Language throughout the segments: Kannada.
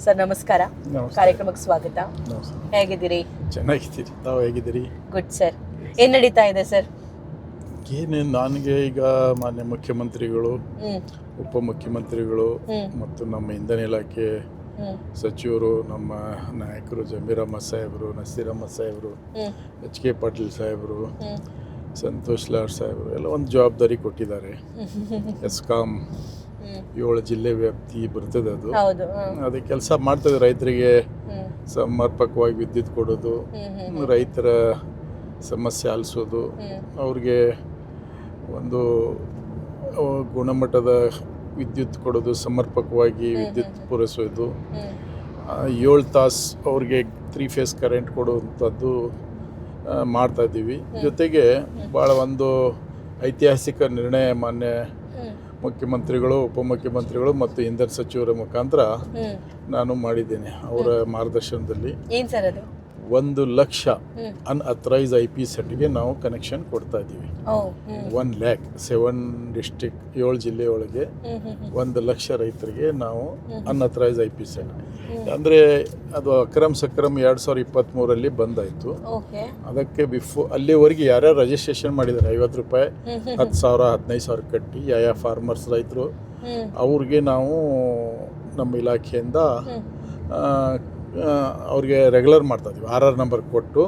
ಸರ್ ನಮಸ್ಕಾರ. ಕಾರ್ಯಕ್ರಮಕ್ಕೆ ಸ್ವಾಗತ. ಹೇಗಿದ್ದೀರಿ? ಚೆನ್ನಾಗಿದ್ದೀರಿ, ತಾವು ಹೇಗಿದ್ದೀರಿ? Good sir. ಏನು ನಡೀತಾ ಇದೆ ಸರ್? ಏನೇನು ನನಗೆ ಈಗ ಮಾನ್ಯ ಮುಖ್ಯಮಂತ್ರಿಗಳು, ಉಪಮುಖ್ಯಮಂತ್ರಿಗಳು ಮತ್ತು ನಮ್ಮ ಇಂಧನ ಇಲಾಖೆ ಸಚಿವರು, ನಮ್ಮ ನಾಯಕರು ಜಮೀರ್ ಅಹ್ಮದ್ ಸಾಹೇಬರು, ನಸೀರ್ ಅಹ್ಮದ್ ಸಾಹೇಬರು, HK ಪಾಟೀಲ್ ಸಾಹೇಬರು, ಸಂತೋಷ್ ಲಾಡ್ ಸಾಹೇಬರು ಎಲ್ಲ ಒಂದು ಜವಾಬ್ದಾರಿ ಕೊಟ್ಟಿದ್ದಾರೆ. ಎಸ್ಕಾಂ 7 ಜಿಲ್ಲೆ ವ್ಯಾಪ್ತಿ ಬರ್ತದೆ, ಅದು ಅದೇ ಕೆಲಸ ಮಾಡ್ತದೆ. ರೈತರಿಗೆ ಸಮರ್ಪಕವಾಗಿ ವಿದ್ಯುತ್ ಕೊಡೋದು, ರೈತರ ಸಮಸ್ಯೆ ಆಲಿಸೋದು, ಅವ್ರಿಗೆ ಒಂದು ಗುಣಮಟ್ಟದ ವಿದ್ಯುತ್ ಕೊಡೋದು, ಸಮರ್ಪಕವಾಗಿ ವಿದ್ಯುತ್ ಪೂರೈಸೋದು, 7 ತಾಸು ಅವ್ರಿಗೆ 3 ಫೇಸ್ ಕರೆಂಟ್ ಕೊಡುವಂಥದ್ದು ಮಾಡ್ತಾಯಿದ್ದೀವಿ. ಜೊತೆಗೆ ಭಾಳ ಒಂದು ಐತಿಹಾಸಿಕ ನಿರ್ಣಯ ಮಾನ್ಯ ಮುಖ್ಯಮಂತ್ರಿಗಳು, ಉಪಮುಖ್ಯಮಂತ್ರಿಗಳು ಮತ್ತು ಇಂಧನ ಸಚಿವರ ಮುಖಾಂತರ ನಾನು ಮಾಡಿದ್ದೇನೆ. ಅವರ ಮಾರ್ಗದರ್ಶನದಲ್ಲಿ 1 ಲಕ್ಷ ಅನ್ಅಥರೈಸ್ IP ಸೆಟ್ಗೆ ನಾವು ಕನೆಕ್ಷನ್ ಕೊಡ್ತಾ ಇದ್ದೀವಿ. 1 lakh 7 ಡಿಸ್ಟ್ರಿಕ್ಟ್ 7 ಜಿಲ್ಲೆ ಒಳಗೆ 1 ಲಕ್ಷ ರೈತರಿಗೆ ನಾವು ಅನ್ಅಥರೈಸ್ IP ಸೆಟ್. ಅಂದರೆ ಅದು ಅಕ್ರಮ್ ಸಕ್ರಮ್ 2023 ಬಂದಾಯಿತು. ಅದಕ್ಕೆ ಅಲ್ಲಿವರೆಗೆ ಯಾರ್ಯಾರು ರಿಜಿಸ್ಟ್ರೇಷನ್ ಮಾಡಿದ್ದಾರೆ 50 ರೂಪಾಯಿ, 10,000, 15,000 ಕಟ್ಟಿ ಯಾವ ಫಾರ್ಮರ್ಸ್ ರೈತರು ಅವ್ರಿಗೆ ನಾವು ನಮ್ಮ ಇಲಾಖೆಯಿಂದ ಅವ್ರಿಗೆ ರೆಗ್ಯುಲರ್ ಮಾಡ್ತಾಯಿದ್ವಿ. RR ನಂಬರ್ ಕೊಟ್ಟು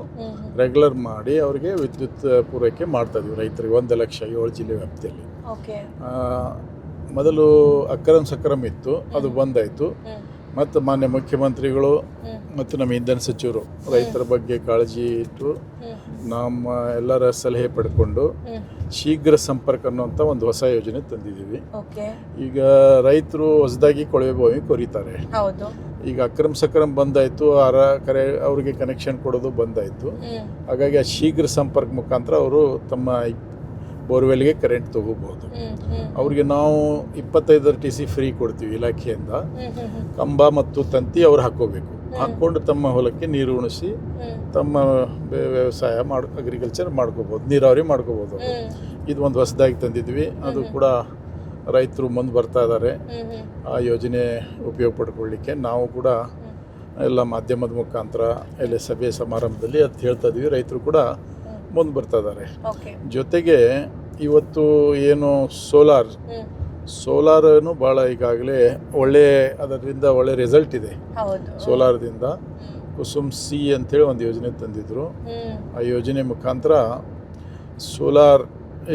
ರೆಗ್ಯುಲರ್ ಮಾಡಿ ಅವ್ರಿಗೆ ವಿದ್ಯುತ್ ಪೂರೈಕೆ ಮಾಡ್ತಾಯಿದ್ವಿ ರೈತರಿಗೆ 1 ಲಕ್ಷ 7 ಜಿಲ್ಲೆ ವ್ಯಾಪ್ತಿಯಲ್ಲಿ. ಮೊದಲು ಅಕ್ರಮ್ ಸಕ್ರಮ್ ಇತ್ತು, ಅದು ಬಂದಾಯಿತು. ಮತ್ತು ಮಾನ್ಯ ಮುಖ್ಯಮಂತ್ರಿಗಳು ಮತ್ತು ನಮ್ಮ ಇಂಧನ ಸಚಿವರು ರೈತರ ಬಗ್ಗೆ ಕಾಳಜಿ ಇಟ್ಟು ನಮ್ಮ ಎಲ್ಲರ ಸಲಹೆ ಪಡ್ಕೊಂಡು ಶೀಘ್ರ ಸಂಪರ್ಕ ಅನ್ನುವಂಥ ಒಂದು ಹೊಸ ಯೋಜನೆ ತಂದಿದ್ದೀವಿ. ಈಗ ರೈತರು ಹೊಸದಾಗಿ ಕೊಳವೆ ಬಾವಿ ಕೊರಿತಾರೆ. ಈಗ ಅಕ್ರಮ್ ಸಕ್ರಮ್ ಬಂದಾಯಿತು, ಅವ್ರಿಗೆ ಕನೆಕ್ಷನ್ ಕೊಡೋದು ಬಂದಾಯಿತು. ಹಾಗಾಗಿ ಆ ಶೀಘ್ರ ಸಂಪರ್ಕ ಮುಖಾಂತರ ಅವರು ತಮ್ಮ ಬೋರ್ವೆಲ್ಗೆ ಕರೆಂಟ್ ತಗೋಬಹುದು. ಅವ್ರಿಗೆ ನಾವು 25 TC ಫ್ರೀ ಕೊಡ್ತೀವಿ ಇಲಾಖೆಯಿಂದ. ಕಂಬ ಮತ್ತು ತಂತಿ ಅವ್ರು ಹಾಕ್ಕೋಬೇಕು, ಹಾಕ್ಕೊಂಡು ತಮ್ಮ ಹೊಲಕ್ಕೆ ನೀರು ಉಣಿಸಿ ತಮ್ಮ ವ್ಯವಸಾಯ ಅಗ್ರಿಕಲ್ಚರ್ ಮಾಡ್ಕೋಬೋದು, ನೀರಾವರಿ ಮಾಡ್ಕೋಬೋದು. ಇದು ಒಂದು ಹೊಸದಾಗಿ ತಂದಿದ್ವಿ. ಅದು ಕೂಡ ರೈತರು ಮುಂದೆ ಬರ್ತಾ ಇದ್ದಾರೆ ಆ ಯೋಜನೆ ಉಪಯೋಗ ಪಡ್ಕೊಳ್ಳಿಕ್ಕೆ. ನಾವು ಕೂಡ ಎಲ್ಲ ಮಾಧ್ಯಮದ ಮುಖಾಂತರ ಎಲ್ಲ ಸಭೆ ಸಮಾರಂಭದಲ್ಲಿ ಅದು ಹೇಳ್ತಾ ಇದ್ವಿ. ರೈತರು ಕೂಡ ಮುಂದೆ ಬರ್ತಾ ಇದ್ದಾರೆ. ಜೊತೆಗೆ ಇವತ್ತು ಏನು ಸೋಲಾರನು ಭಾಳ ಈಗಾಗಲೇ ಅದರಿಂದ ಒಳ್ಳೆ ರಿಸಲ್ಟ್ ಇದೆ. ಸೋಲಾರದಿಂದ ಕುಸುಮ್ C ಅಂತೇಳಿ ಒಂದು ಯೋಜನೆ ತಂದಿದ್ರು. ಆ ಯೋಜನೆ ಮುಖಾಂತರ ಸೋಲಾರ್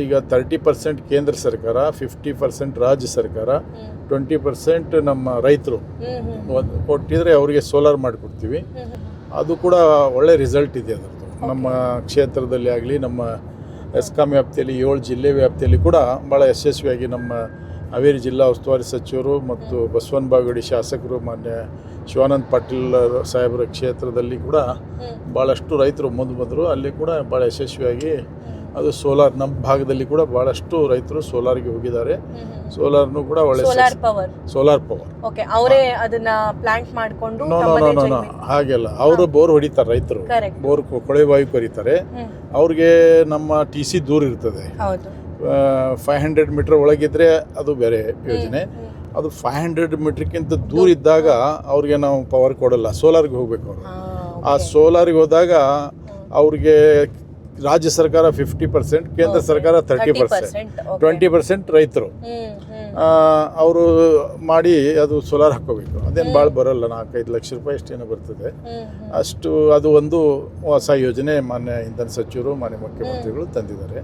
ಈಗ 30% ಕೇಂದ್ರ ಸರ್ಕಾರ, 50% ರಾಜ್ಯ ಸರ್ಕಾರ, 20% ನಮ್ಮ ರೈತರು ಕೊಟ್ಟಿದ್ರೆ ಅವರಿಗೆ ಸೋಲಾರ್ ಮಾಡಿಕೊಡ್ತೀವಿ. ಅದು ಕೂಡ ಒಳ್ಳೆ ರಿಸಲ್ಟ್ ಇದೆ ಅದರದ್ದು. ನಮ್ಮ ಕ್ಷೇತ್ರದಲ್ಲಿ ಆಗಲಿ, ನಮ್ಮ ಎಸ್ಕಾಂ ವ್ಯಾಪ್ತಿಯಲ್ಲಿ 7 ಜಿಲ್ಲೆ ವ್ಯಾಪ್ತಿಯಲ್ಲಿ ಕೂಡ ಭಾಳ ಯಶಸ್ವಿಯಾಗಿ ನಮ್ಮ ಹಾವೇರಿ ಜಿಲ್ಲಾ ಉಸ್ತುವಾರಿ ಸಚಿವರು ಮತ್ತು ಬಸವನ ಬಾಗೇವಾಡಿ ಶಾಸಕರು ಮಾನ್ಯ ಶಿವಾನಂದ ಪಾಟೀಲ್ ಸಾಹೇಬರ ಕ್ಷೇತ್ರದಲ್ಲಿ ಕೂಡ ಭಾಳಷ್ಟು ರೈತರು ಮುಂದೆ ಬಂದರು. ಅಲ್ಲಿ ಕೂಡ ಭಾಳ ಯಶಸ್ವಿಯಾಗಿ ಅದು ಸೋಲಾರ್ ನಮ್ಮ ಭಾಗದಲ್ಲಿ ಕೂಡ ಭಾಳಷ್ಟು ರೈತರು ಸೋಲಾರ್ಗೆ ಹೋಗಿದ್ದಾರೆ. ಸೋಲಾರ್ನು ಕೂಡ ಒಳ್ಳೆ ಸೋಲಾರ್ ಪವರ್ ಅವರೇ ಅದನ್ನ ಪ್ಲಾಂಟ್ ಮಾಡಿಕೊಂಡು ಹಾಗೆಲ್ಲ ಅವರು ಬೋರ್ ಹೊಡಿತಾರೆ. ರೈತರು ಬೋರ್ ಕೊಳವೆ ಬಾವಿ ಕೊರಿತಾರೆ. ಅವ್ರಿಗೆ ನಮ್ಮ TC ದೂರ ಇರ್ತದೆ. 500 ಮೀಟರ್ ಒಳಗಿದ್ರೆ ಅದು ಬೇರೆ ಯೋಜನೆ. ಅದು 500 ಮೀಟರ್ಗಿಂತ ದೂರ ಇದ್ದಾಗ ಅವ್ರಿಗೆ ನಾವು ಪವರ್ ಕೊಡಲ್ಲ, ಸೋಲಾರ್ಗೆ ಹೋಗ್ಬೇಕು ಅವರು. ಆ ಸೋಲಾರ್ಗೆ ಹೋದಾಗ ಅವ್ರಿಗೆ ರಾಜ್ಯ ಸರ್ಕಾರ 50%, ಕೇಂದ್ರ ಸರ್ಕಾರ 30%, 20% ರೈತರು ಅವರು ಮಾಡಿ ಅದು ಸೋಲಾರ್ ಹಾಕ್ಕೋಬೇಕು. ಅದೇನು ಭಾಳ ಬರೋಲ್ಲ, 4-5 ಲಕ್ಷ ರೂಪಾಯಿ ಅಷ್ಟೇನೋ ಬರ್ತದೆ ಅಷ್ಟು. ಅದು ಒಂದು ಹೊಸ ಯೋಜನೆ ಮಾನ್ಯ ಇಂಧನ ಸಚಿವರು, ಮಾನ್ಯ ಮುಖ್ಯಮಂತ್ರಿಗಳು ತಂದಿದ್ದಾರೆ.